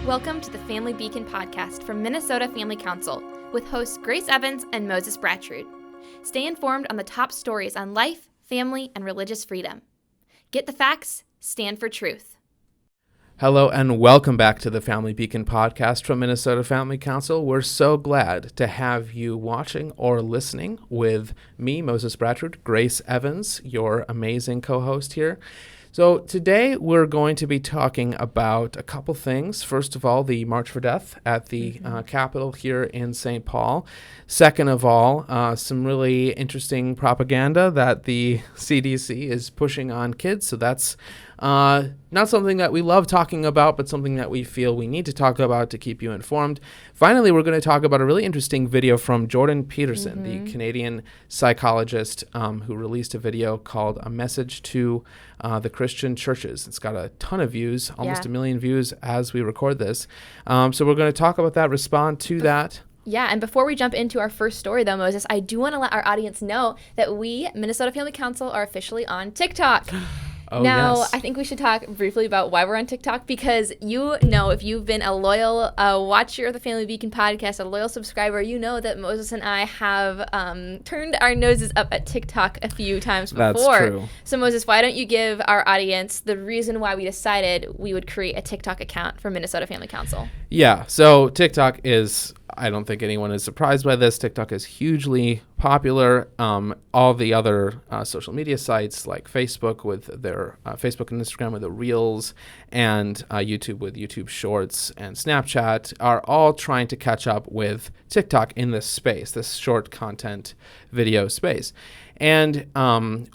Welcome to the Family Beacon podcast from Minnesota Family Council with hosts Grace Evans and Moses Brattrud. Stay informed on the top stories on life, family, and religious freedom. Get the facts, stand for truth. Hello and welcome back to the Family Beacon podcast from Minnesota Family Council. We're so glad to have you watching or listening with me, Moses Brattrud, Grace Evans, your amazing co-host here. So today we're going to be talking about a couple things. First of all, the March for Death at the Capitol here in St. Paul. Second of all, some really interesting propaganda that the CDC is pushing on kids. So that's not something that we love talking about, but something that we feel we need to talk about to keep you informed. Finally, we're going to talk about a really interesting video from Jordan Peterson, the Canadian psychologist who released a video called A Message to the Christian Churches. It's got a ton of views, almost 1 million views as we record this. So we're going to talk about that, respond to that. Yeah, and before we jump into our first story, though, Moses, I do want to let our audience know that we, Minnesota Family Council, are officially on TikTok. Now, yes. I think we should talk briefly about why we're on TikTok, because you know, if you've been a loyal watcher of the Family Beacon podcast, a loyal subscriber, you know that Moses and I have turned our noses up at TikTok a few times before. That's true. So, Moses, why don't you give our audience the reason why we decided we would create a TikTok account for Minnesota Family Council? Yeah, so TikTok is, I don't think anyone is surprised by this. TikTok is hugely popular. All the other social media sites like Facebook with their Facebook and Instagram with the Reels, and YouTube with YouTube Shorts, and Snapchat are all trying to catch up with TikTok in this space, this short content video space. And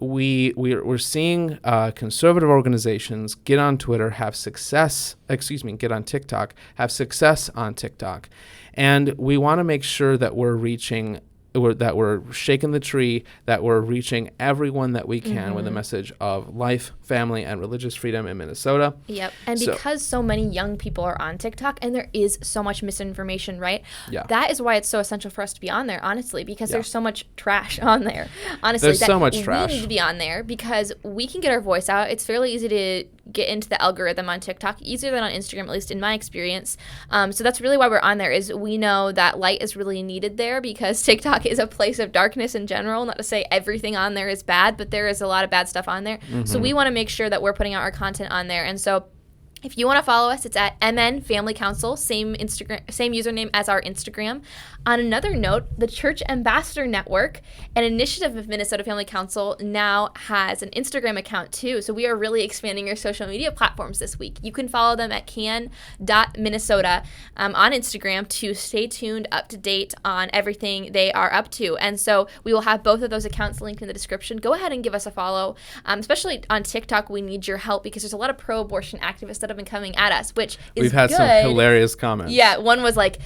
we're seeing conservative organizations get on Twitter, get on TikTok, have success on TikTok. And we want to make sure that we're shaking the tree, that we're reaching everyone that we can with a message of life, family, and religious freedom in Minnesota. Yep. And because so many young people are on TikTok and there is so much misinformation, right? Yeah. That is why it's so essential for us to be on there, honestly, because there's so much trash on there. Honestly, there's so much trash. We need to be on there because we can get our voice out. It's fairly easy to get into the algorithm on TikTok, easier than on Instagram, at least in my experience. So that's really why we're on there, is we know that light is really needed there, because TikTok is a place of darkness in general. Not to say everything on there is bad, but there is a lot of bad stuff on there. So we want to make sure that we're putting out our content on there. And so if you want to follow us, it's at MN Family Council, same username as our Instagram. On another note, the Church Ambassador Network, an initiative of Minnesota Family Council, now has an Instagram account too. So we are really expanding our social media platforms this week. You can follow them at can.minnesota on Instagram to stay tuned, up to date on everything they are up to. And so we will have both of those accounts linked in the description. Go ahead and give us a follow. Especially on TikTok, we need your help because there's a lot of pro-abortion activists that have been coming at us, which is We've had good. some hilarious comments. Yeah, one was like,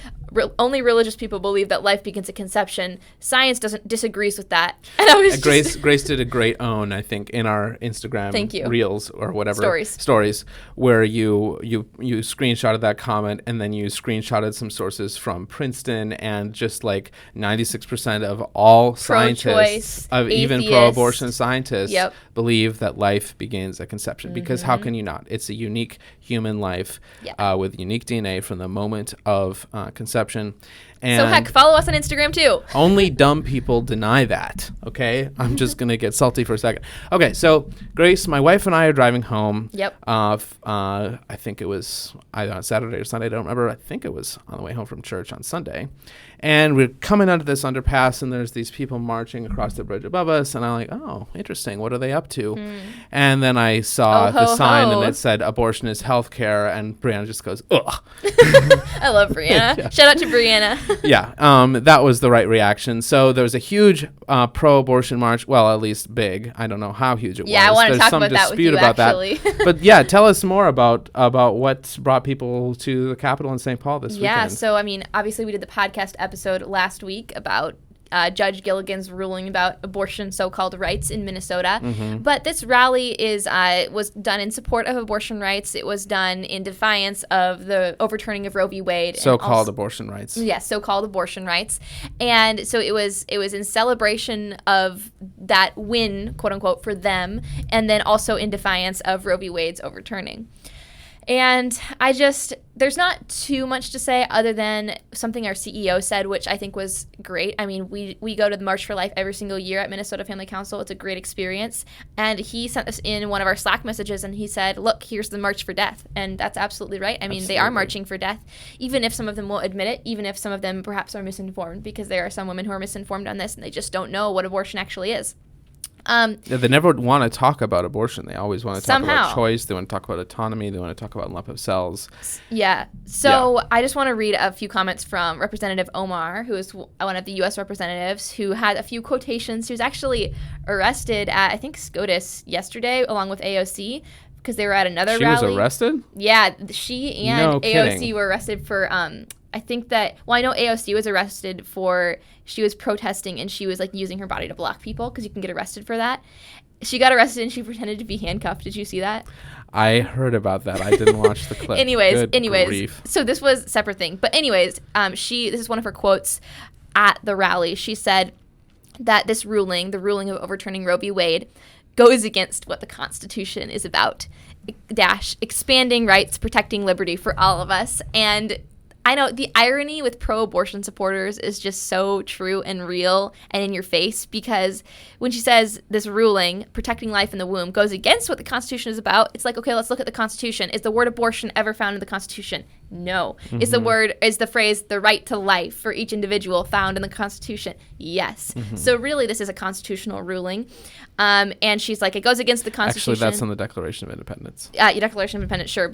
only religious people believe that life begins at conception. Science disagrees with that. And I was Grace did a great own, I think, in our Instagram Reels or whatever stories where you screenshotted that comment and then you screenshotted some sources from Princeton, and just like 96% of all scientists, of even pro-abortion scientists, believe that life begins at conception. Because how can you not? It's a unique human life with unique DNA from the moment of conception. And so heck, follow us on Instagram too. Only dumb people deny that, okay? I'm just going to get salty for a second. Okay, so Grace, my wife and I are driving home. Yep. I think it was either on Saturday or Sunday. I don't remember. I think it was on the way home from church on Sunday. And we're coming out of this underpass, and there's these people marching across the bridge above us. And I'm like, oh, interesting. What are they up to? And then I saw the sign, and it said, abortion is healthcare. And Brianna just goes, ugh. I love Brianna. Shout out to Brianna. That was the right reaction. So there was a huge pro-abortion march. Well, at least big. I don't know how huge it was. Yeah, I want to talk about that with you, actually. But yeah, tell us more about what brought people to the Capitol in St. Paul this weekend. Yeah, so I mean, obviously we did the podcast episode last week about Judge Gilligan's ruling about abortion so-called rights in Minnesota. But this rally was done in support of abortion rights. It was done in defiance of the overturning of Roe v. Wade. So-called abortion rights. Yes, so-called abortion rights. And so it was in celebration of that win, quote unquote, for them, and then also in defiance of Roe v. Wade's overturning. And there's not too much to say other than something our CEO said, which I think was great. I mean, we go to the March for Life every single year at Minnesota Family Council. It's a great experience. And he sent us in one of our Slack messages, and he said, look, here's the March for Death. And that's absolutely right. I mean, They are marching for death, even if some of them won't admit it, even if some of them perhaps are misinformed, because there are some women who are misinformed on this, and they just don't know what abortion actually is. They never want to talk about abortion. They always want to talk Somehow. about choice. They want to talk about autonomy. They want to talk about lump of cells. Yeah. So I just want to read a few comments from Representative Omar, who is one of the U.S. representatives, who had a few quotations. He was actually arrested at, I think, SCOTUS yesterday, along with AOC, because they were at another rally. She was arrested? Yeah. She and AOC were arrested for... I think that, I know AOC was arrested for, she was protesting and she was like using her body to block people, because you can get arrested for that. She got arrested and she pretended to be handcuffed. Did you see that? I heard about that. I didn't watch the clip. anyways, grief. So this was a separate thing. But anyways, this is one of her quotes at the rally. She said that this ruling, the ruling of overturning Roe v. Wade, goes against what the Constitution is about. Expanding rights, protecting liberty for all of us. And I know the irony with pro-abortion supporters is just so true and real and in your face, because when she says this ruling, protecting life in the womb, goes against what the Constitution is about, it's like, okay, let's look at the Constitution. Is the word abortion ever found in the Constitution? No. Mm-hmm. Is the phrase the right to life for each individual found in the Constitution? Yes. Mm-hmm. So really this is a constitutional ruling. And she's like, it goes against the Constitution. Actually, that's on the Declaration of Independence. Declaration of Independence, sure.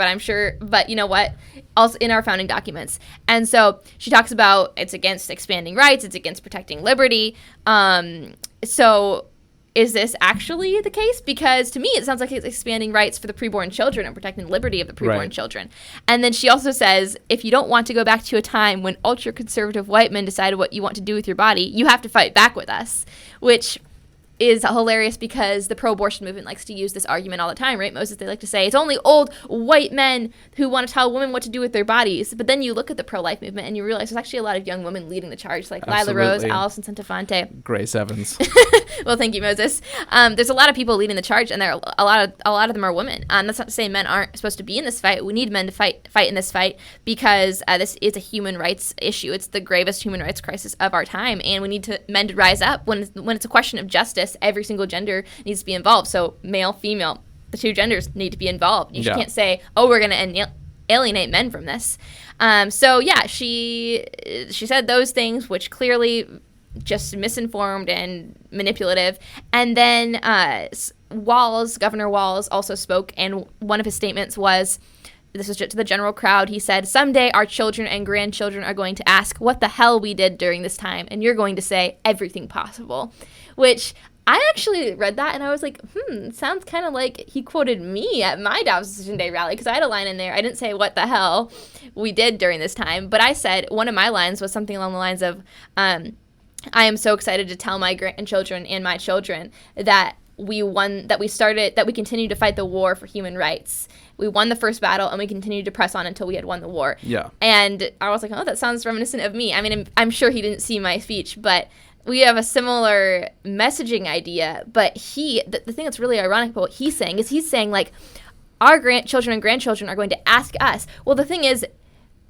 But you know what? Also in our founding documents. And so she talks about it's against expanding rights. It's against protecting liberty. So is this actually the case? Because to me, it sounds like it's expanding rights for the preborn children and protecting the liberty of the preborn children. And then she also says, if you don't want to go back to a time when ultra-conservative white men decided what you want to do with your body, you have to fight back with us, which is hilarious because the pro-abortion movement likes to use this argument all the time, right, Moses? They like to say it's only old white men who want to tell women what to do with their bodies. But then you look at the pro-life movement and you realize there's actually a lot of young women leading the charge, like Lila Rose, Ellison Santafonte. Grace Evans. Well, thank you, Moses. There's a lot of people leading the charge, and a lot of them are women. That's not to say men aren't supposed to be in this fight. We need men to fight in this fight because this is a human rights issue. It's the gravest human rights crisis of our time, and we need men to rise up. When it's a question of justice, every single gender needs to be involved. So male, female, the two genders need to be involved. You can't say, oh, we're going to alienate men from this. So yeah, she said those things, which clearly just misinformed and manipulative. And then Governor Walz also spoke, and one of his statements was, this was to the general crowd, he said, someday our children and grandchildren are going to ask what the hell we did during this time, and you're going to say everything possible. Which I actually read that and I was like, sounds kind of like he quoted me at my Dobbs Decision Day rally, because I had a line in there. I didn't say what the hell we did during this time, but I said one of my lines was something along the lines of, I am so excited to tell my grandchildren and my children that we continue to fight the war for human rights. We won the first battle and we continued to press on until we had won the war. Yeah. And I was like, oh, that sounds reminiscent of me. I mean, I'm sure he didn't see my speech, but we have a similar messaging idea. But the thing that's really ironic about what he's saying like, our children and grandchildren are going to ask us. Well, the thing is,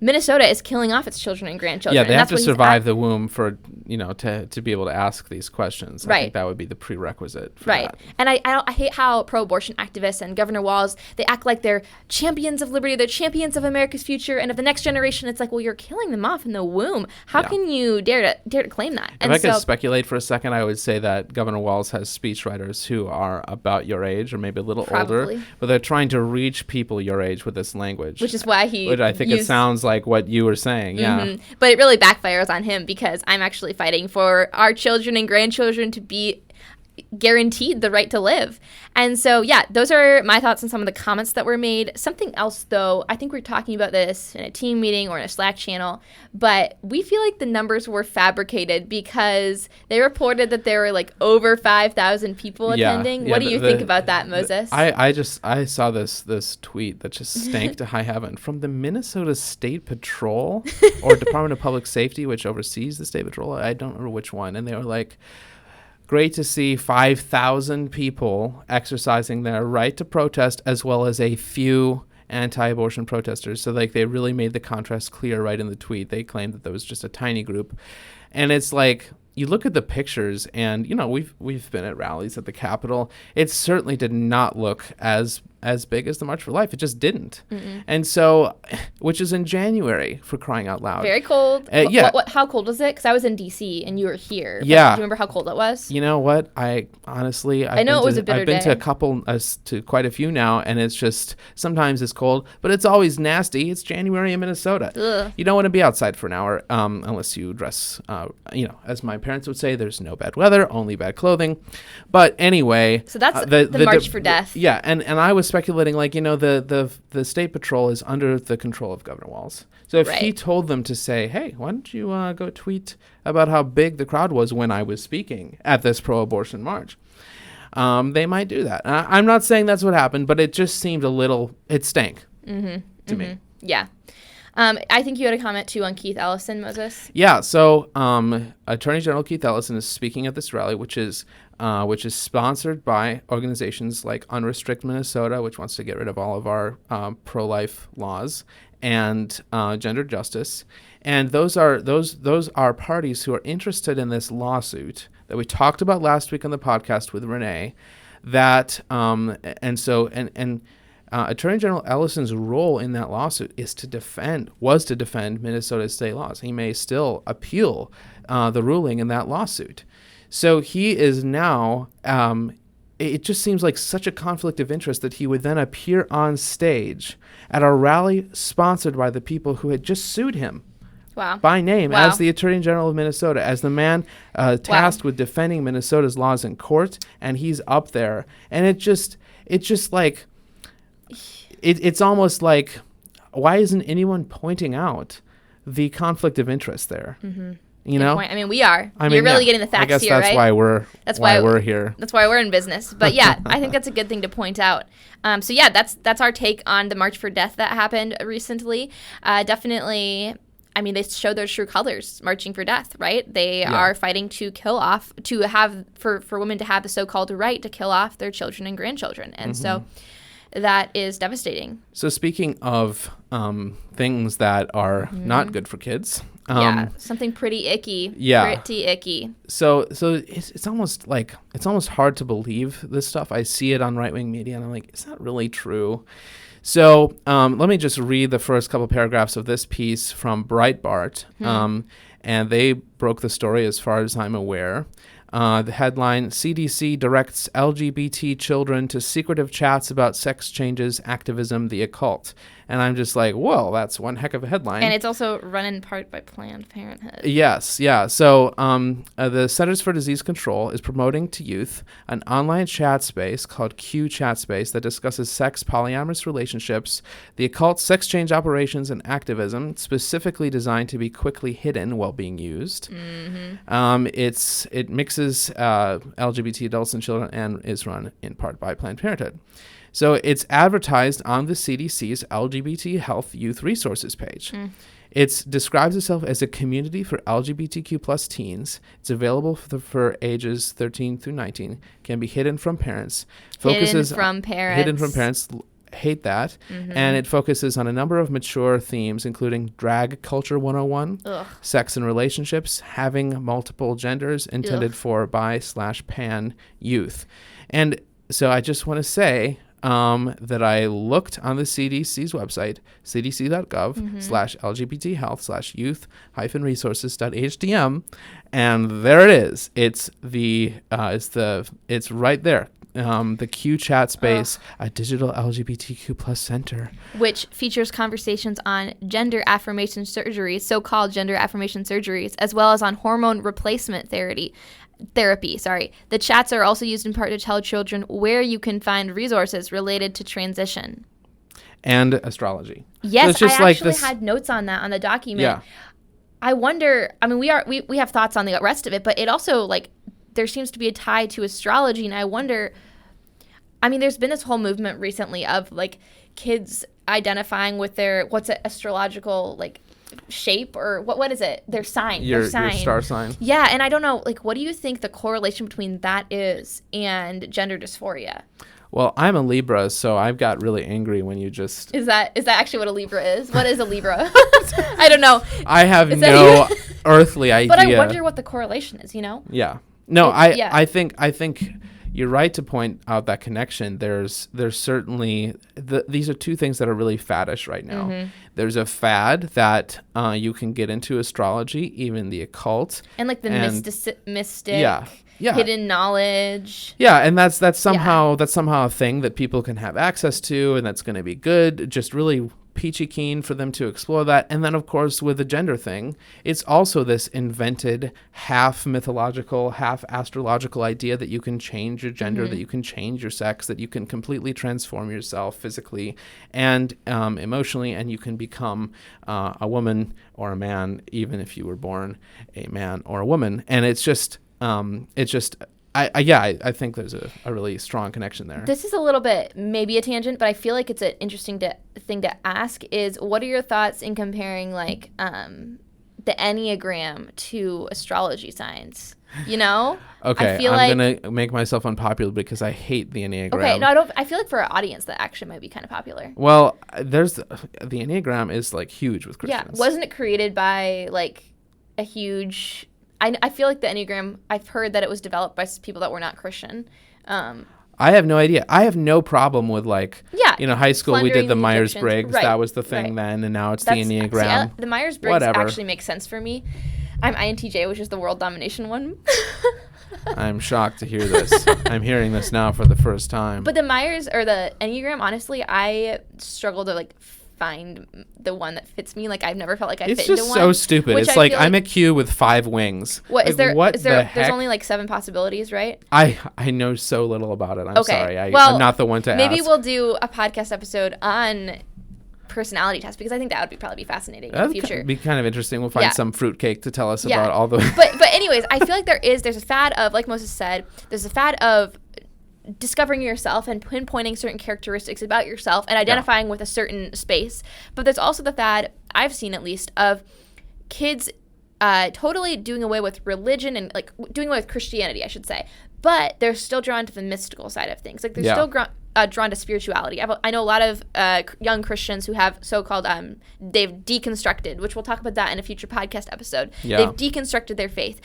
Minnesota is killing off its children and grandchildren. Yeah, they have to survive the womb for, to be able to ask these questions. Right. I think that would be the prerequisite for right. that. And I hate how pro-abortion activists and Governor Walz, they act like they're champions of liberty, they're champions of America's future, and of the next generation. It's like, well, you're killing them off in the womb. How can you dare to claim that? If I could speculate for a second, I would say that Governor Walz has speechwriters who are about your age or maybe a little older, but they're trying to reach people your age with this language. Which is why Which I think it sounds like what you were saying, But it really backfires on him, because I'm actually fighting for our children and grandchildren to be guaranteed the right to live. And so, yeah, those are my thoughts on some of the comments that were made. Something else, though, I think we're talking about this in a team meeting or in a Slack channel, but we feel like the numbers were fabricated because they reported that there were like over 5,000 people attending. What do you think about that, Moses? I saw this tweet that just stank to high heaven from the Minnesota State Patrol or Department of Public Safety, which oversees the State Patrol. I don't remember which one. And they were like, great to see 5,000 people exercising their right to protest, as well as a few anti-abortion protesters. So like they really made the contrast clear right in the tweet. They claimed that there was just a tiny group. And it's like, you look at the pictures and, you know, we've been at rallies at the Capitol. It certainly did not look as big as the March for Life. It just didn't. Mm-mm. And so, which is in January, for crying out loud. Very cold. Yeah. How cold was it? Because I was in D.C. and you were here. Yeah. Do you remember how cold it was? You know what? I honestly, I know it was a bitter day. I've been to a couple, to quite a few now, and it's just, sometimes it's cold, but it's always nasty. It's January in Minnesota. Ugh. You don't want to be outside for an hour unless you dress, you know, as my parents would say, there's no bad weather, only bad clothing. But anyway. So that's the March for Death. Yeah, and I was speculating, like, you know, the State Patrol is under the control of Governor Walz. So if he told them to say, hey, why don't you go tweet about how big the crowd was when I was speaking at this pro-abortion march, they might do that. I'm not saying that's what happened, but it just seemed it stank to me. Yeah. I think you had a comment, too, on Keith Ellison, Moses. Yeah, so Attorney General Keith Ellison is speaking at this rally, which is sponsored by organizations like Unrestrict Minnesota, which wants to get rid of all of our pro-life laws, and Gender Justice. And those are parties who are interested in this lawsuit that we talked about last week on the podcast with Renee. That Attorney General Ellison's role in that lawsuit was to defend Minnesota's state laws. He may still appeal the ruling in that lawsuit. So he is now, it just seems like such a conflict of interest that he would then appear on stage at a rally sponsored by the people who had just sued him. Wow. By name, as the Attorney General of Minnesota, as the man tasked with defending Minnesota's laws in court, and he's up there. And it's almost like, why isn't anyone pointing out the conflict of interest there? Mm-hmm. You know? Point. I mean, we are. You're really getting the facts here, right? I guess that's why we're here. That's why we're in business. But yeah, I think that's a good thing to point out. So yeah, that's our take on the March for Death that happened recently. Definitely, I mean, they show their true colors, marching for death, right? They are fighting to kill off, for women to have the so-called right to kill off their children and grandchildren. And so that is devastating. So speaking of things that are not good for kids. Something pretty icky. Yeah. Pretty icky. So it's almost hard to believe this stuff. I see it on right-wing media, and I'm like, is that really true? So let me just read the first couple paragraphs of this piece from Breitbart. And they broke the story as far as I'm aware. The headline, CDC directs LGBT children to secretive chats about sex changes, activism, the occult. And I'm just like, whoa, that's one heck of a headline. And it's also run in part by Planned Parenthood. Yes, yeah. So the Centers for Disease Control is promoting to youth an online chat space called QChat space that discusses sex, polyamorous relationships, the occult, sex change operations, and activism, specifically designed to be quickly hidden while being used. Mm-hmm. It mixes LGBT adults and children and is run in part by Planned Parenthood. So it's advertised on the CDC's LGBT Health Youth Resources page. It describes itself as a community for LGBTQ plus teens. It's available for ages 13 through 19. Can be hidden from parents. Hidden from parents. Hate that. And it focuses on a number of mature themes, including drag culture 101, sex and relationships, having multiple genders, intended for bi/pan youth. And so I just want to say that I looked on the CDC's website, cdc.gov/LGBT health/youth-resources.htm, and there it is. It's right there. The QChat space, a digital LGBTQ plus center. Which features conversations on gender affirmation surgeries, so-called gender affirmation surgeries, as well as on hormone replacement therapy. The chats are also used in part to tell children where you can find resources related to transition. And astrology. Yes, so I actually had notes on that on the document. Yeah. I wonder, I mean, we have thoughts on the rest of it, but it also, like, there seems to be a tie to astrology, and I wonder, I mean, there's been this whole movement recently of, like, kids identifying with their, what's it, astrological, like, shape, or what is it? Their sign. Your star sign. Yeah, and I don't know, like, what do you think the correlation between that is and gender dysphoria? Well, I'm a Libra, so I've got really angry when you just... Is that actually what a Libra is? What is a Libra? I don't know. I have no earthly idea. But I wonder what the correlation is, you know? Yeah. No, I think you're right to point out that connection. There's certainly these are two things that are really faddish right now. Mm-hmm. There's a fad that you can get into astrology, even the occult, and like the mystic, hidden knowledge. Yeah, and that's somehow a thing that people can have access to, and that's going to be good. Just really peachy keen for them to explore that. And then, of course, with the gender thing, it's also this invented half mythological, half astrological idea that you can change your gender, mm-hmm. that you can change your sex, that you can completely transform yourself physically and emotionally, and you can become a woman or a man, even if you were born a man or a woman. And it's just I think there's a really strong connection there. This is a little bit maybe a tangent, but I feel like it's an interesting thing to ask is what are your thoughts in comparing like the Enneagram to astrology signs? You know? Okay, I'm going to make myself unpopular because I hate the Enneagram. Okay, no, I feel like for our audience that actually might be kind of popular. Well, there's the Enneagram is like huge with Christians. Yeah, wasn't it created by like a huge... I feel like the Enneagram, I've heard that it was developed by people that were not Christian. I have no idea. I have no problem with high school we did the Myers-Briggs. Right, that was the thing then, and now it's the Enneagram. See, the Myers-Briggs actually makes sense for me. I'm INTJ, which is the world domination one. I'm shocked to hear this. I'm hearing this now for the first time. But the Myers or the Enneagram, honestly, I struggle to find the one that fits me. Like I've never felt like I fit into one. It's just so stupid. It's like I'm a Q with 5 wings. What is there? What the heck? There's only 7 possibilities, right? I know so little about it. I'm sorry. I'm not the one to ask. Maybe we'll do a podcast episode on personality tests because I think that would probably be fascinating in the future. That'd be kind of interesting. We'll find some fruitcake to tell us about all the... But anyways, I feel like there's a fad of, like Moses said, there's a fad of discovering yourself and pinpointing certain characteristics about yourself and identifying with a certain space. But there's also the fad, I've seen at least, of kids totally doing away with religion and doing away with Christianity, I should say. But they're still drawn to the mystical side of things. Like they're still drawn to spirituality. I know a lot of young Christians who have so-called, they've deconstructed, which we'll talk about that in a future podcast episode. Yeah. They've deconstructed their faith.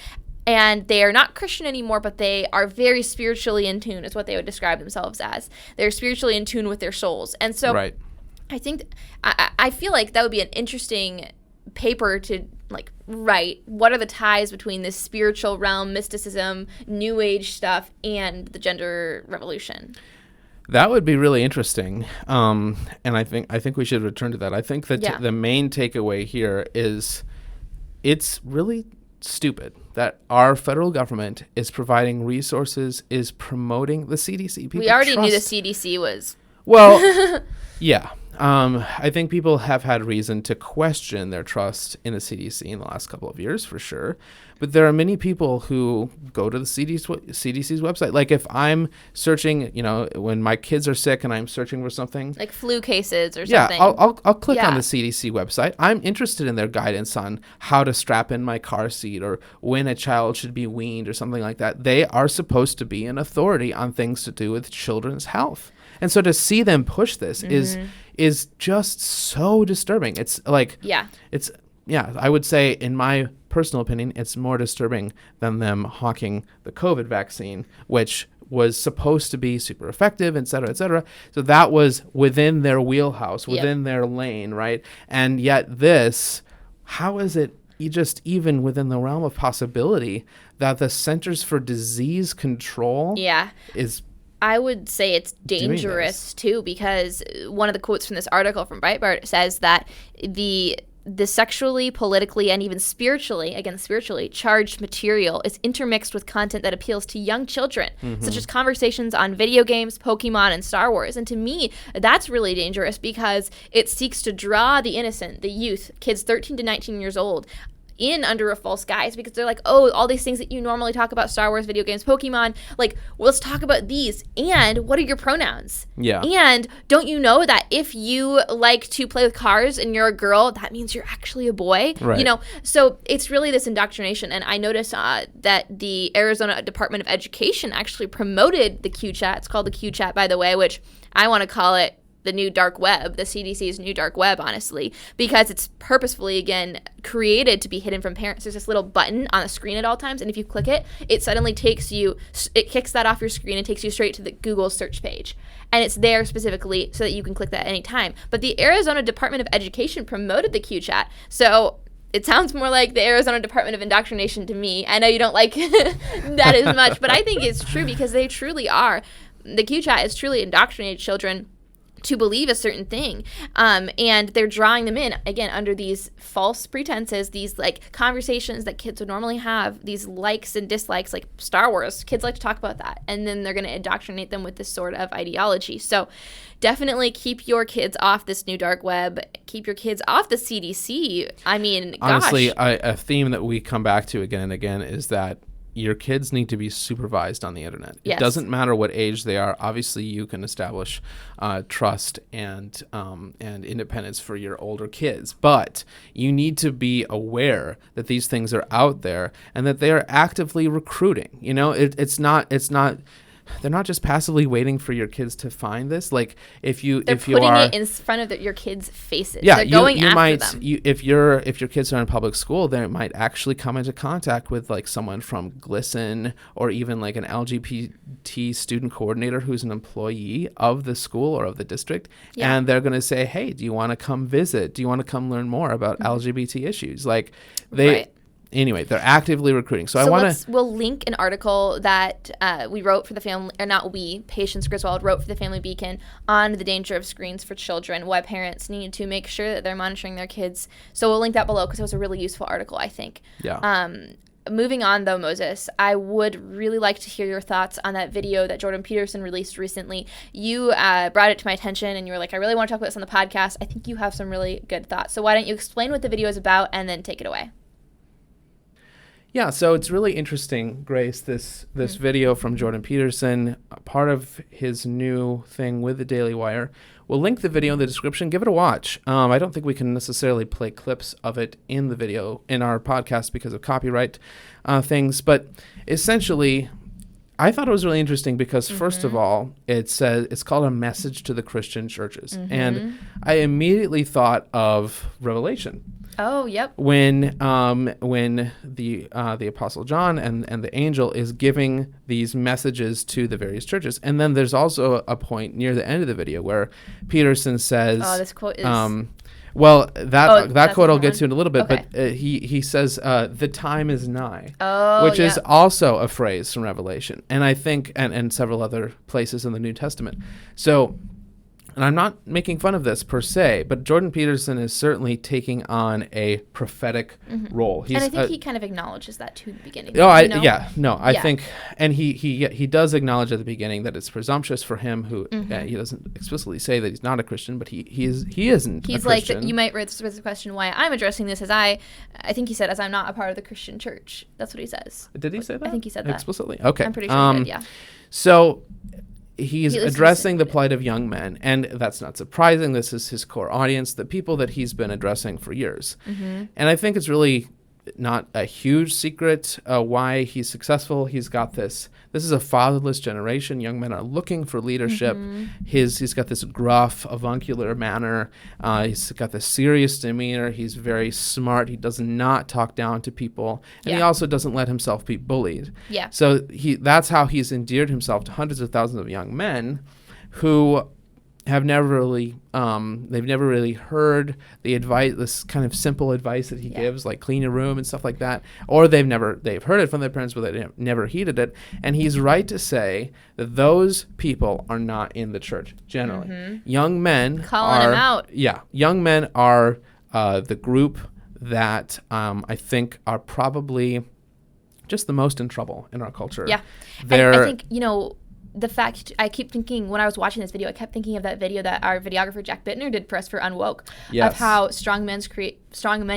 And they are not Christian anymore, but they are very spiritually in tune, is what they would describe themselves as. They're spiritually in tune with their souls. And so I think, I feel like that would be an interesting paper to write. What are the ties between this spiritual realm, mysticism, new age stuff, and the gender revolution? That would be really interesting. And I think we should return to that. I think that the main takeaway here is it's really stupid that our federal government is providing resources, is promoting the CDC. We already knew the CDC was... Well, yeah. I think people have had reason to question their trust in the CDC in the last couple of years, for sure. But there are many people who go to the CDC's website. Like if I'm searching, when my kids are sick and I'm searching for something. Like flu cases or something. Yeah, I'll click on the CDC website. I'm interested in their guidance on how to strap in my car seat or when a child should be weaned or something like that. They are supposed to be an authority on things to do with children's health. And so to see them push this is just so disturbing. It's I would say, in my personal opinion, it's more disturbing than them hawking the COVID vaccine, which was supposed to be super effective, et cetera, et cetera. So that was within their wheelhouse, within their lane, right? And yet this, how is it just even within the realm of possibility that the Centers for Disease Control is... I would say it's dangerous too, because one of the quotes from this article from Breitbart says that the sexually, politically, and even spiritually charged material is intermixed with content that appeals to young children, such as conversations on video games, Pokemon, and Star Wars. And to me, that's really dangerous because it seeks to draw the innocent, the youth, kids 13 to 19 years old, in under a false guise because they're like, oh, all these things that you normally talk about, Star Wars, video games, Pokemon, like, well, let's talk about these. And what are your pronouns? Yeah. And don't you know that if you like to play with cars and you're a girl, that means you're actually a boy? Right. You know, so it's really this indoctrination. And I noticed that the Arizona Department of Education actually promoted the QChat. It's called the QChat, by the way, which I want to call it the new dark web, the CDCs New Dark Web, honestly, because it's purposefully, again, created to be hidden from parents. There's this little button on the screen at all times, and if you click it, it suddenly it kicks that off your screen and takes you straight to the Google search page. And it's there specifically so that you can click that at any time. But the Arizona Department of Education promoted the QChat, so it sounds more like the Arizona Department of Indoctrination to me. I know you don't like that as much, but I think it's true because they truly are. The QChat has truly indoctrinated children to believe a certain thing, and they're drawing them in, again, under these false pretenses, these like conversations that kids would normally have, these likes and dislikes, like Star Wars. Kids like to talk about that, and then they're going to indoctrinate them with this sort of ideology. So definitely keep your kids off this new dark web. Keep your kids off the CDC. I mean, honestly, a theme that we come back to again and again is that your kids need to be supervised on the internet. Yes. It doesn't matter what age they are. Obviously, you can establish trust and independence for your older kids, but you need to be aware that these things are out there and that they are actively recruiting. You know, it's not. They're not just passively waiting for your kids to find this. Like they're putting it in front of your kids' faces. Yeah, they're going you after might, them. If your kids are in public school, they might actually come into contact with like someone from Glisten or even like an LGBT student coordinator who's an employee of the school or of the district, and they're going to say, "Hey, do you want to come visit? Do you want to come learn more about LGBT issues?" Like Right. Anyway, they're actively recruiting. So we'll link an article that we wrote for the family, or not we, Patience Griswold wrote for the Family Beacon on the danger of screens for children, why parents need to make sure that they're monitoring their kids. So we'll link that below because it was a really useful article, I think. Yeah. Moving on, though, Moses, I would really like to hear your thoughts on that video that Jordan Peterson released recently. You brought it to my attention, and you were like, I really want to talk about this on the podcast. I think you have some really good thoughts. So why don't you explain what the video is about and then take it away? Yeah, so it's really interesting, Grace, this video from Jordan Peterson, part of his new thing with the Daily Wire. We'll link the video in the description. Give it a watch. I don't think we can necessarily play clips of it in the video in our podcast because of copyright things, but essentially, I thought it was really interesting because, first of all, it's called A Message to the Christian Churches, and I immediately thought of Revelation. Oh, yep. When the Apostle John and the angel is giving these messages to the various churches, and then there's also a point near the end of the video where Peterson says, "Oh, this quote is." Well, that quote I'll get to in a little bit, okay. But he says, "The time is nigh," which yep. is also a phrase from Revelation, and I think and several other places in the New Testament. So. And I'm not making fun of this per se, but Jordan Peterson is certainly taking on a prophetic role. And I think he kind of acknowledges that too in the beginning. I think, and he does acknowledge at the beginning that it's presumptuous for him, who he doesn't explicitly say that he's not a Christian, but he isn't. He's a Christian. Like, you might raise the question why I'm addressing this as I think he said as I'm not a part of the Christian church. That's what he says. Did he say that? I think he said that explicitly. Okay, I'm pretty sure he did. Yeah. So. He's addressing the plight of young men, and that's not surprising. This is his core audience, the people that he's been addressing for years. And I think it's really not a huge secret why he's successful. He's got this is a fatherless generation. Young men are looking for leadership. He's got this gruff, avuncular manner. He's got this serious demeanor. He's very smart. He does not talk down to people. And he also doesn't let himself be bullied. Yeah. So that's how he's endeared himself to hundreds of thousands of young men who have never really heard the advice, this kind of simple advice that he gives, like clean your room and stuff like that, or they've heard it from their parents, but they've never heeded it. And he's right to say that those people are not in the church generally. Young men calling them out. Yeah, young men are the group that I think are probably just the most in trouble in our culture. Yeah, and I think the fact, I keep thinking, when I was watching this video, I kept thinking of that video that our videographer Jack Bittner did for us for Unwoke, Yes. of how strong men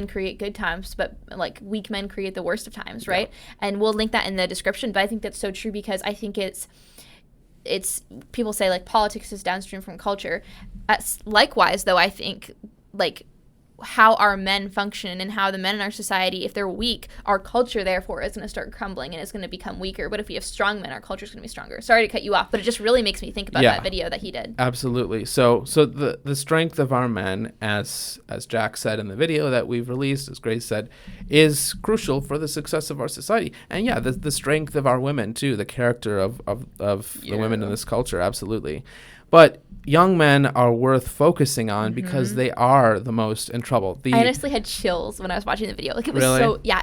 create good times, but like weak men create the worst of times, right? Yeah. And we'll link that in the description, but I think that's so true, because I think it's people say like politics is downstream from culture. Likewise, though, I think like how our men function and how the men in our society, if they're weak, our culture therefore is going to start crumbling and it's going to become weaker. But if we have strong men, our culture is going to be stronger. Sorry to cut you off, but it just really makes me think about that video that he did. Absolutely. So the strength of our men, as Jack said in the video that we've released, as Grace said, is crucial for the success of our society. And the strength of our women too, the character of the women in this culture, absolutely. But young men are worth focusing on because they are the most in trouble. I honestly had chills when I was watching the video. Like, it was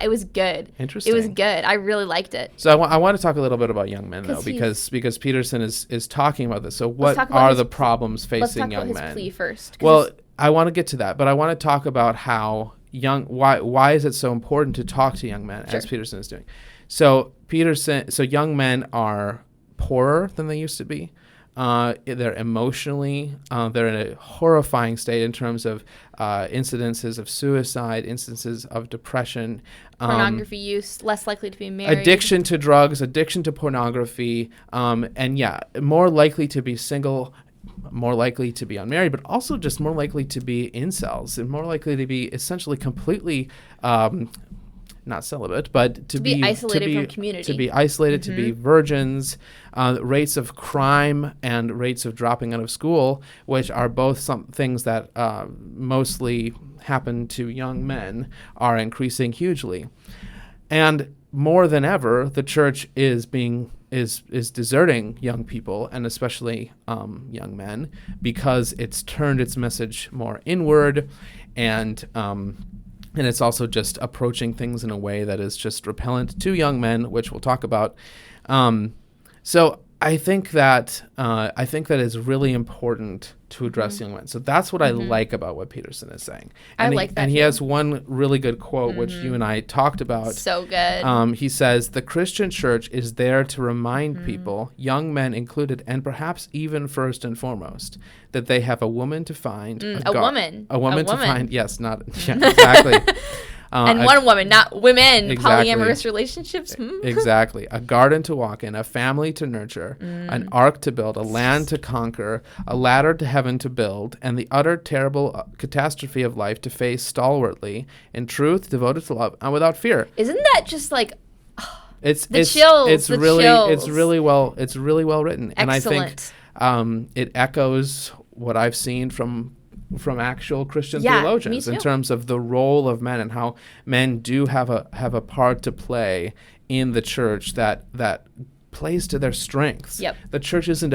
it was good. Interesting. It was good. I really liked it. So I want to talk a little bit about young men, though, because Peterson is talking about this. So what are the problems facing young men? Let's talk about his plea first. Well, I want to get to that, but I want to talk about how why is it so important to talk to young men, as Peterson is doing. So young men are poorer than they used to be. They're emotionally, they're in a horrifying state in terms of incidences of suicide, instances of depression. Pornography use, less likely to be married. Addiction to drugs, addiction to pornography, and more likely to be single, more likely to be unmarried, but also just more likely to be incels and more likely to be essentially completely not celibate, but to be isolated from community, to be isolated, to be virgins. Rates of crime and rates of dropping out of school, which are both some things that mostly happen to young men, are increasing hugely. And more than ever, the church is deserting young people, and especially young men, because it's turned its message more inward, and it's also just approaching things in a way that is just repellent to young men, which we'll talk about. So I think that it's really important to address young men. So that's what I like about what Peterson is saying. And he has one really good quote, which you and I talked about. So good. He says, "The Christian church is there to remind people, young men included, and perhaps even first and foremost, that they have a woman to find." A woman to find. Yes, not exactly. And one woman, not women. Exactly. Polyamorous relationships. Exactly. A garden to walk in, a family to nurture, an ark to build, a land to conquer, a ladder to heaven to build, and the utter terrible catastrophe of life to face stalwartly, in truth, devoted to love, and without fear. Isn't that just like... It's chills. It's really well written. Excellent. And I think it echoes what I've seen from actual Christian theologians in terms of the role of men and how men do have a part to play in the church that plays to their strengths. Yep. The church isn't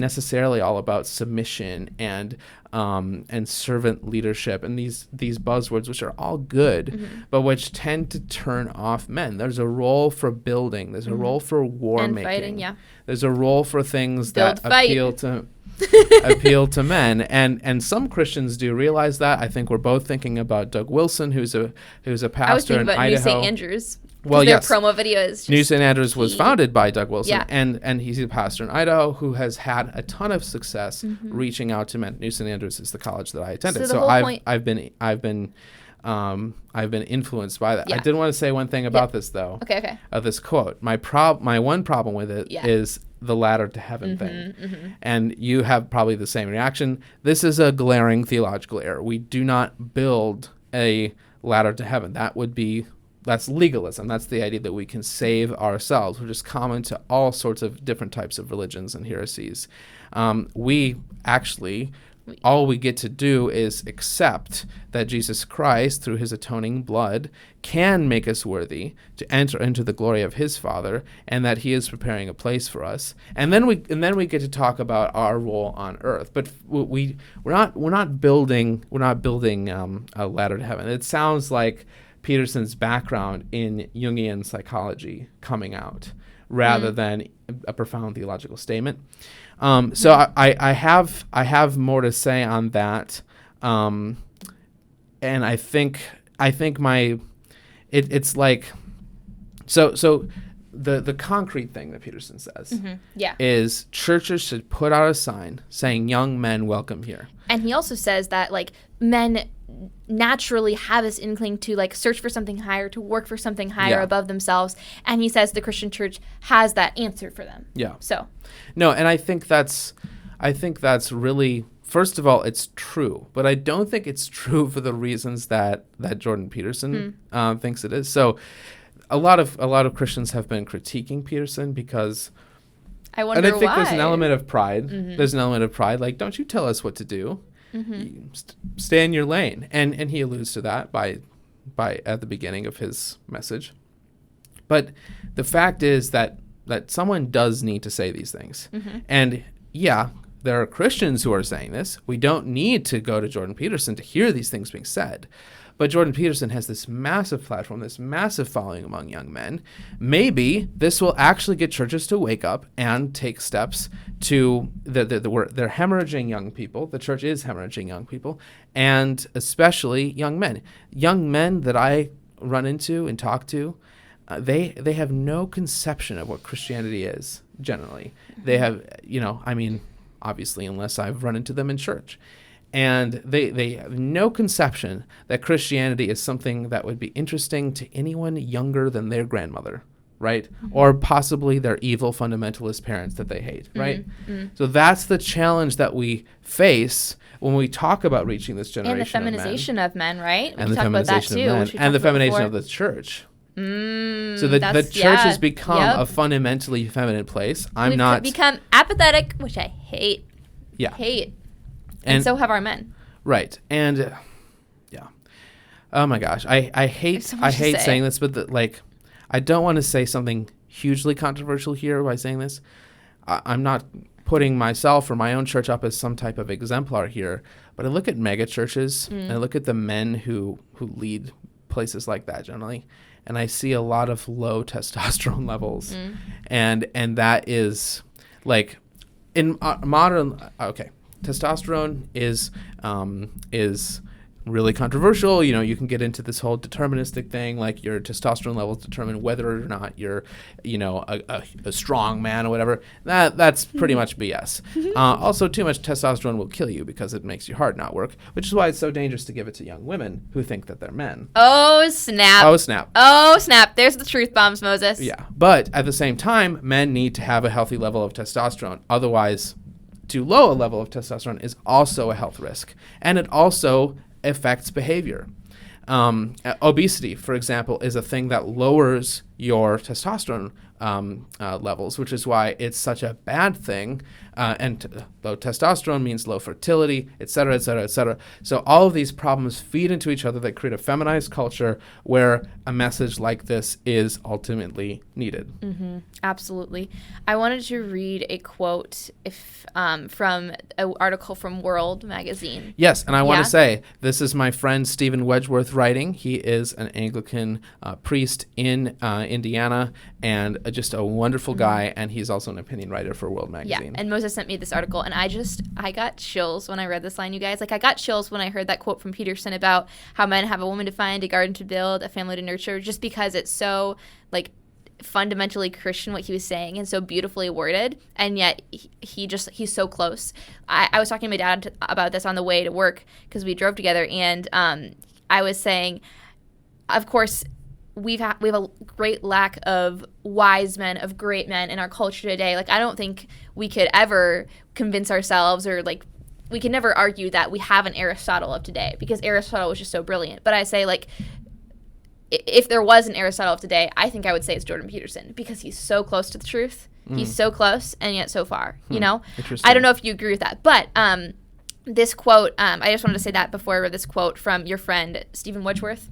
necessarily all about submission and servant leadership and these buzzwords, which are all good, but which tend to turn off men. There's a role for building. There's a role for war and making. Fighting, There's a role for things that appeal to men, and some Christians do realize that. I think we're both thinking about Doug Wilson, who's a pastor in Idaho. I was thinking about New St. Andrews. Well, their promo video is New St. Andrews was founded by Doug Wilson, and he's a pastor in Idaho who has had a ton of success reaching out to men. New St. Andrews is the college that I attended, so I've been influenced by that. I did want to say one thing about this though. Okay. This quote. My one problem with it is the ladder to heaven thing. And you have probably the same reaction. This is a glaring theological error. We do not build a ladder to heaven. That's legalism. That's the idea that we can save ourselves, which is common to all sorts of different types of religions and heresies. All we get to do is accept that Jesus Christ, through his atoning blood, can make us worthy to enter into the glory of his Father, and that he is preparing a place for us. And then we get to talk about our role on earth. But we're not building a ladder to heaven. It sounds like Peterson's background in Jungian psychology coming out rather than a profound theological statement. So I have more to say on that, and it's like so the concrete thing that Peterson says Yeah. is churches should put out a sign saying young men welcome here. And he also says that like men naturally have this inkling to like search for something higher, to work for something higher above themselves. And he says the Christian church has that answer for them. Yeah. So. No, and I think that's really, first of all, it's true, but I don't think it's true for the reasons that Jordan Peterson thinks it is. So a lot of Christians have been critiquing Peterson because I wonder why. there's an element of pride. There's an element of pride, like, don't you tell us what to do. You stay in your lane. And he alludes to that by at the beginning of his message. But the fact is that someone does need to say these things. And yeah, there are Christians who are saying this. We don't need to go to Jordan Peterson to hear these things being said. But Jordan Peterson has this massive platform, this massive following among young men. Maybe this will actually get churches to wake up and take steps to they're hemorrhaging young people. The church is hemorrhaging young people, and especially young men. Young men that I run into and talk to, they have no conception of what Christianity is. Generally, they have, obviously, unless I've run into them in church. And they have no conception that Christianity is something that would be interesting to anyone younger than their grandmother, right? Or possibly their evil fundamentalist parents that they hate, right? So that's the challenge that we face when we talk about reaching this generation of men. And the feminization of men, right? And the feminization of men. And the feminization of the church. So the church has become a fundamentally feminine place. We've become apathetic, which I hate. Yeah. Hate. And so have our men. Right. And oh my gosh. I hate saying this, but I don't want to say something hugely controversial here by saying this. I'm not putting myself or my own church up as some type of exemplar here, but I look at mega churches and I look at the men who lead places like that generally, and I see a lot of low testosterone levels. And that is like in modern testosterone is really controversial. You can get into this whole deterministic thing, like your testosterone levels determine whether or not you're, a strong man or whatever. That's pretty much BS. Also, too much testosterone will kill you because it makes your heart not work, which is why it's so dangerous to give it to young women who think that they're men. Oh, snap. Oh, snap. Oh, snap. There's the truth bombs, Moses. Yeah. But at the same time, men need to have a healthy level of testosterone. Otherwise, too low a level of testosterone is also a health risk. And it also affects behavior. Obesity, for example, is a thing that lowers your testosterone levels, which is why it's such a bad thing. Low testosterone means low fertility, et cetera, et cetera, et cetera. So all of these problems feed into each other that create a feminized culture where a message like this is ultimately needed. Absolutely. I wanted to read a quote from an article from World magazine. Yes, and I want to say, this is my friend Stephen Wedgeworth writing. He is an Anglican priest in Indiana and just a wonderful guy, and he's also an opinion writer for World magazine. Yeah, and Moses sent me this article, and I got chills when I read this line, you guys. Like, I got chills when I heard that quote from Peterson about how men have a woman to find, a garden to build, a family to nurture, just because it's so, like, fundamentally Christian what he was saying and so beautifully worded, and yet he's so close. I was talking to my dad about this on the way to work because we drove together, and I was saying, of course, we have a great lack of wise men, of great men in our culture today. Like, I don't think we could ever convince ourselves, or like we can never argue that we have an Aristotle of today, because Aristotle was just so brilliant. But I say, like, if there was an Aristotle of today, I think I would say it's Jordan Peterson, because he's so close to the truth. He's so close and yet so far, I don't know if you agree with that. But this quote, I just wanted to say that before I read this quote from your friend, Stephen Wedgeworth.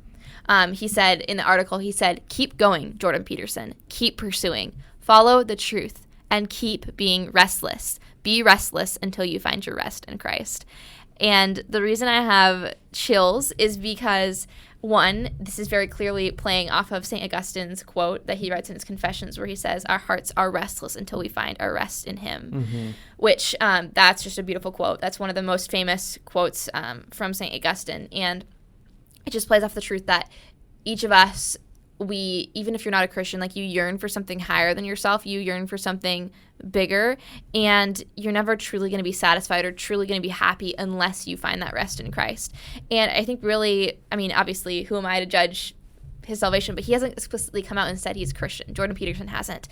He said in the article, keep going, Jordan Peterson. Keep pursuing. Follow the truth and keep being restless. Be restless until you find your rest in Christ. And the reason I have chills is because, one, this is very clearly playing off of St. Augustine's quote that he writes in his Confessions, where he says, our hearts are restless until we find our rest in him, which that's just a beautiful quote. That's one of the most famous quotes from St. Augustine. And it just plays off the truth that each of us even if you're not a Christian, like, you yearn for something higher than yourself, you yearn for something bigger, and you're never truly going to be satisfied or truly going to be happy unless you find that rest in Christ. And I think really, I mean, obviously, who am I to judge his salvation? But he hasn't explicitly come out and said he's Christian. Jordan Peterson hasn't.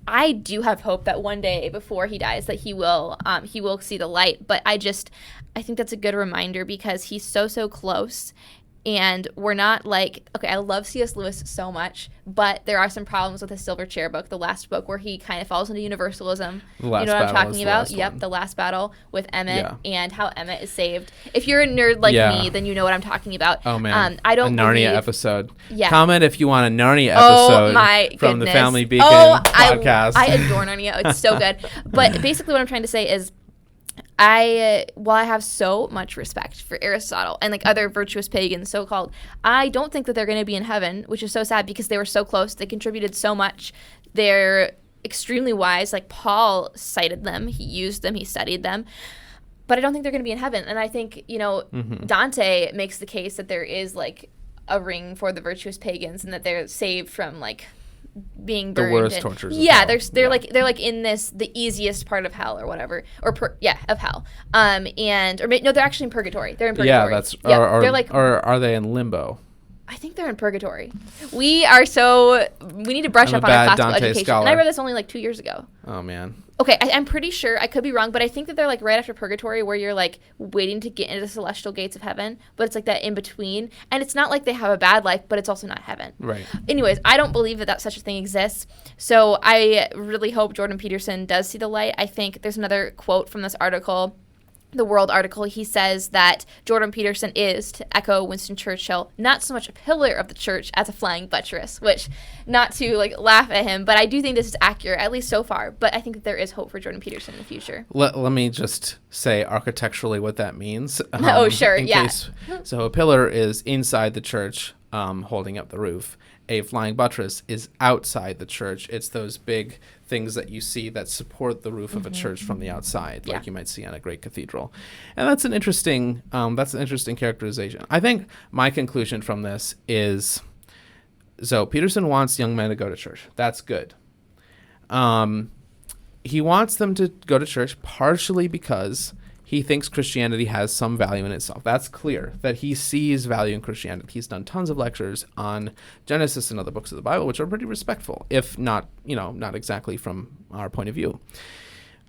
I do have hope that one day before he dies that he will see the light. But I think that's a good reminder, because he's so close. And we're not like, okay, I love C.S. Lewis so much, but there are some problems with his Silver Chair book, the last book, where he kind of falls into universalism. You know what I'm talking about? Yep, the last battle with Emmett, and how Emmett is saved. If you're a nerd like me, then you know what I'm talking about. Oh, man. I don't Narnia episode. Yeah. Comment if you want a Narnia episode from the Family Beacon podcast. I adore Narnia. It's so good. But basically what I'm trying to say is, while I have so much respect for Aristotle and like other virtuous pagans, so-called, I don't think that they're going to be in heaven, which is so sad, because they were so close. They contributed so much. They're extremely wise. Like, Paul cited them. He used them. He studied them. But I don't think they're going to be in heaven. And I think, Dante makes the case that there is like a ring for the virtuous pagans, and that they're saved from like being burned. The worst tortures. Yeah, they're like in the easiest part of hell or whatever, or of hell. They're actually in purgatory. They're in purgatory. Yeah, they're like, or are they in limbo? I think they're in purgatory. We need to brush up on our classical education. Scholar. And I read this only like 2 years ago. Oh, man. Okay, I'm pretty sure, I could be wrong, but I think that they're like right after purgatory, where you're like waiting to get into the celestial gates of heaven, but it's like that in between. And it's not like they have a bad life, but it's also not heaven. Right. Anyways, I don't believe that such a thing exists. So I really hope Jordan Peterson does see the light. I think there's another quote from this article, the World article. He says that Jordan Peterson is, to echo Winston Churchill, not so much a pillar of the church as a flying buttress, which, not to like laugh at him, but I do think this is accurate, at least so far. But I think that there is hope for Jordan Peterson in the future. Let me just say architecturally what that means. Oh, sure, yeah. So a pillar is inside the church, holding up the roof. A flying buttress is outside the church. It's those big things that you see that support the roof of a church from the outside, like you might see on a great cathedral. And that's an interesting characterization. I think my conclusion from this is, so Peterson wants young men to go to church. That's good. He wants them to go to church partially because he thinks Christianity has some value in itself. That's clear, that he sees value in Christianity. He's done tons of lectures on Genesis and other books of the Bible, which are pretty respectful, if not, not exactly from our point of view.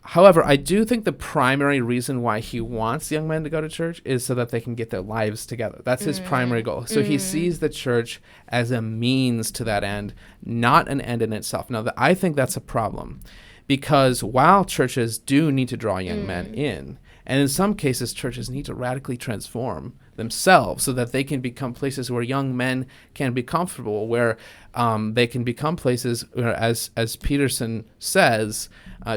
However, I do think the primary reason why he wants young men to go to church is so that they can get their lives together. That's his primary goal. So he sees the church as a means to that end, not an end in itself. Now, I think that's a problem, because while churches do need to draw young men in, and in some cases, churches need to radically transform themselves so that they can become places where young men can be comfortable, where they can become places where, as Peterson says,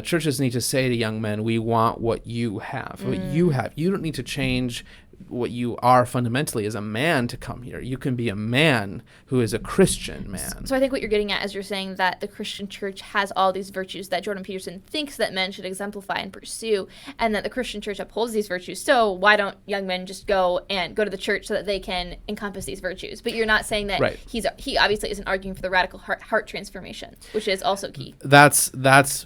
churches need to say to young men, we want what you have. What you have. You don't need to change what you are fundamentally as a man to come here. You can be a man who is a Christian man. So I think what you're getting at is you're saying that the Christian church has all these virtues that Jordan Peterson thinks that men should exemplify and pursue, and that the Christian church upholds these virtues. So why don't young men just go to the church so that they can encompass these virtues? But you're not saying that he obviously isn't arguing for the radical heart transformation, which is also key. That's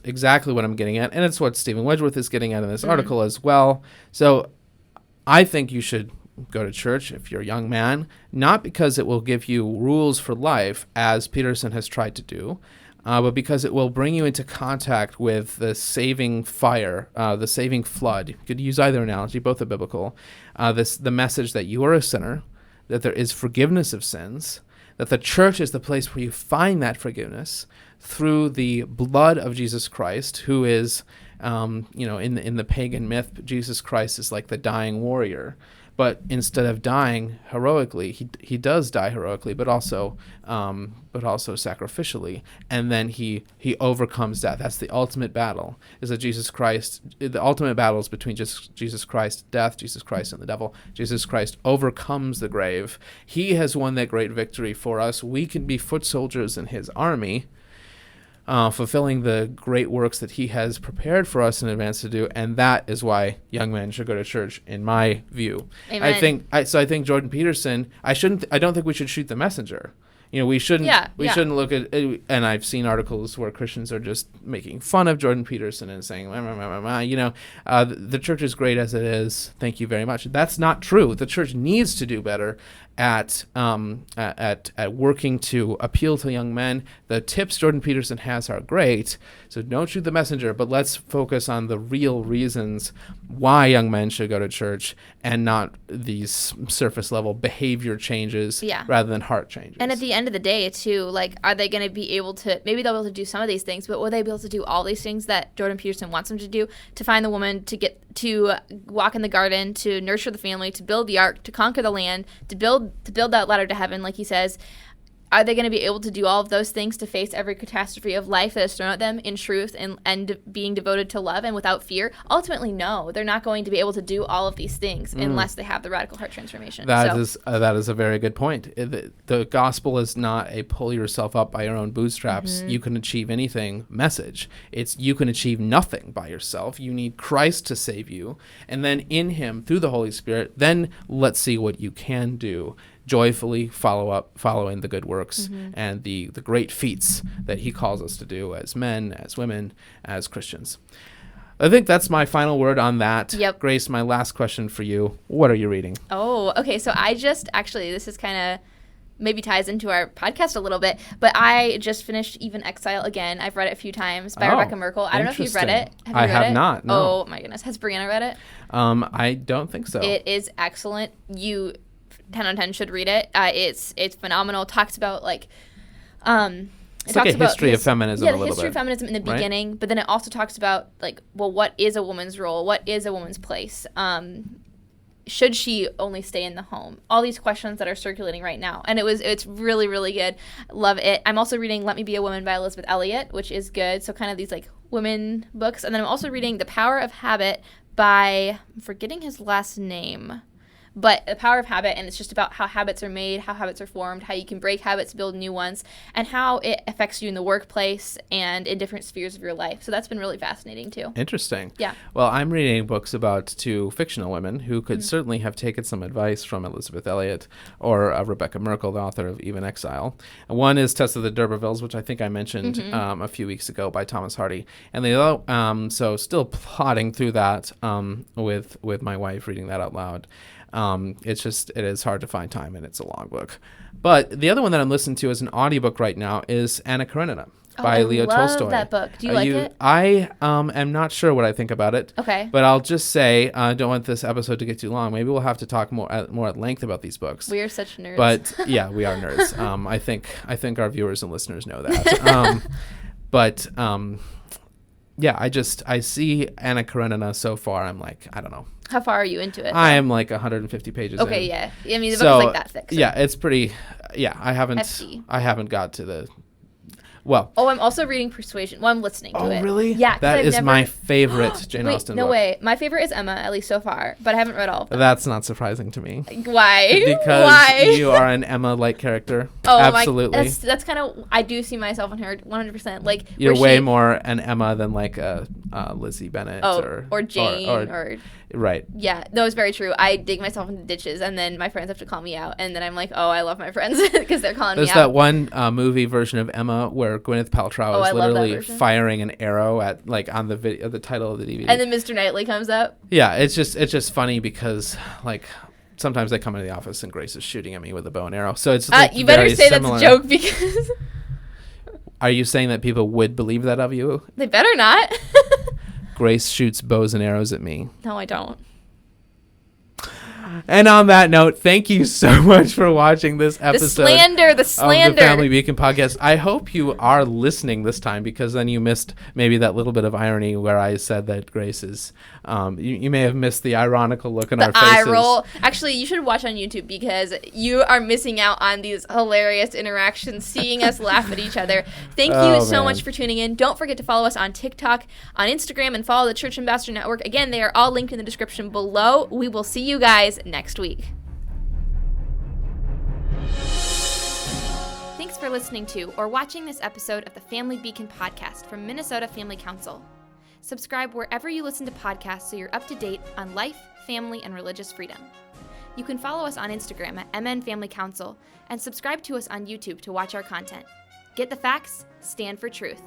exactly what I'm getting at, and it's what Stephen Wedgeworth is getting at in this article as well. So I think you should go to church if you're a young man, not because it will give you rules for life, as Peterson has tried to do, but because it will bring you into contact with the saving fire, the saving flood. You could use either analogy, both are biblical. The message that you are a sinner, that there is forgiveness of sins, that the church is the place where you find that forgiveness through the blood of Jesus Christ, who is, in the pagan myth, Jesus Christ is like the dying warrior. But instead of dying heroically, he does die heroically, but also sacrificially, and then he overcomes death. That's the ultimate battle. Is that Jesus Christ? The ultimate battle is between Jesus Christ, death, Jesus Christ, and the devil. Jesus Christ overcomes the grave. He has won that great victory for us. We can be foot soldiers in his army, fulfilling the great works that he has prepared for us in advance to do, and that is why young men should go to church, in my view. Amen. I think Jordan Peterson. I don't think we should shoot the messenger. We shouldn't look at it, and I've seen articles where Christians are just making fun of Jordan Peterson and saying, the church is great as it is. Thank you very much. That's not true. The church needs to do better at working to appeal to young men. The tips Jordan Peterson has are great, so don't shoot the messenger, but let's focus on the real reasons why young men should go to church and not these surface level behavior changes rather than heart changes. And at the end of the day, too, like, are they going to be able to, maybe they'll be able to do some of these things, but will they be able to do all these things that Jordan Peterson wants them to do, to find the woman, to walk in the garden, to nurture the family, to build the ark, to conquer the land, to build that ladder to heaven, like he says? Are they going to be able to do all of those things to face every catastrophe of life that is thrown at them in truth and being devoted to love and without fear? Ultimately, no. They're not going to be able to do all of these things unless they have the radical heart transformation. That is a very good point. The gospel is not a pull yourself up by your own bootstraps, you can achieve anything message. It's you can achieve nothing by yourself. You need Christ to save you. And then in him, through the Holy Spirit, then let's see what you can do. Joyfully following the good works and the great feats that he calls us to do as men, as women, as Christians. I think that's my final word on that. Yep. Grace, my last question for you. What are you reading? Oh, okay. So this is kind of maybe ties into our podcast a little bit, but I just finished Even Exile again. I've read it a few times by Rebecca Merkel. I don't know if you've read it. I have not, no. Oh, my goodness. Has Brianna read it? I don't think so. It is excellent. 10 on 10 should read it. It's phenomenal. It talks about it's like a history of feminism a little bit. Yeah, the history of feminism in the beginning, but then it also talks about what is a woman's role? What is a woman's place? Should she only stay in the home? All these questions that are circulating right now. And it's really, really good. Love it. I'm also reading Let Me Be a Woman by Elizabeth Elliot, which is good. So kind of these women books. And then I'm also reading The Power of Habit by, I'm forgetting his last name. But The Power of Habit, and it's just about how habits are made, how habits are formed, how you can break habits, build new ones, and how it affects you in the workplace and in different spheres of your life. So that's been really fascinating, too. Interesting. Yeah. Well, I'm reading books about two fictional women who could certainly have taken some advice from Elizabeth Elliot or Rebecca Merkel, the author of Even Exile. One is Tessa of the D'Urbervilles, which I think I mentioned a few weeks ago, by Thomas Hardy. And so still plodding through that with my wife, reading that out loud. It is hard to find time, and it's a long book. But the other one that I'm listening to as an audiobook right now is Anna Karenina by Leo Tolstoy. I love that book. Do you like it? I am not sure what I think about it. Okay. But I'll just say, I don't want this episode to get too long. Maybe we'll have to talk more at length about these books. We are such nerds. But yeah, we are nerds. I think our viewers and listeners know that. Yeah, I see Anna Karenina so far. I'm like, I don't know. How far are you into it? I am 150 pages in. Okay, yeah. I mean, the book is that thick. So. Yeah, it's pretty. Yeah, I haven't got to the. Well. Oh, I'm also reading Persuasion. Well, I'm listening to it. Oh, really? Yeah. That is my favorite Jane Austen book. No way. My favorite is Emma, at least so far, but I haven't read all of them. That's not surprising to me. Why? Because you are an Emma-like character. Oh, absolutely. That's kind of. I do see myself in her 100%. You're way more an Emma than a Lizzie Bennet or Jane or right. Yeah, no, it's very true. I dig myself into ditches, and then my friends have to call me out, and then I'm like, oh, I love my friends because they're calling me out. There's that one movie version of Emma where Gwyneth Paltrow is literally firing an arrow at on the video, the title of the DVD, and then Mr. Knightley comes up. Yeah, it's just funny because sometimes they come into the office and Grace is shooting at me with a bow and arrow. So it's you better say similar. That's a joke because. Are you saying that people would believe that of you? They better not. Grace shoots bows and arrows at me. No, I don't. And on that note, thank you so much for watching this episode. The slander. Of the Family Beacon podcast. I hope you are listening this time, because then you missed maybe that little bit of irony where I said that Grace is. You may have missed the ironical look in our faces. The eye roll. Actually, you should watch on YouTube, because you are missing out on these hilarious interactions, seeing us laugh at each other. Thank you so much for tuning in. Don't forget to follow us on TikTok, on Instagram, and follow the Church Ambassador Network. Again, they are all linked in the description below. We will see you guys next week. Thanks for listening to or watching this episode of the Family Beacon podcast from Minnesota Family Council. Subscribe wherever you listen to podcasts so you're up to date on life, family, and religious freedom. You can follow us on Instagram at MN Family Council and subscribe to us on YouTube to watch our content. Get the facts, stand for truth.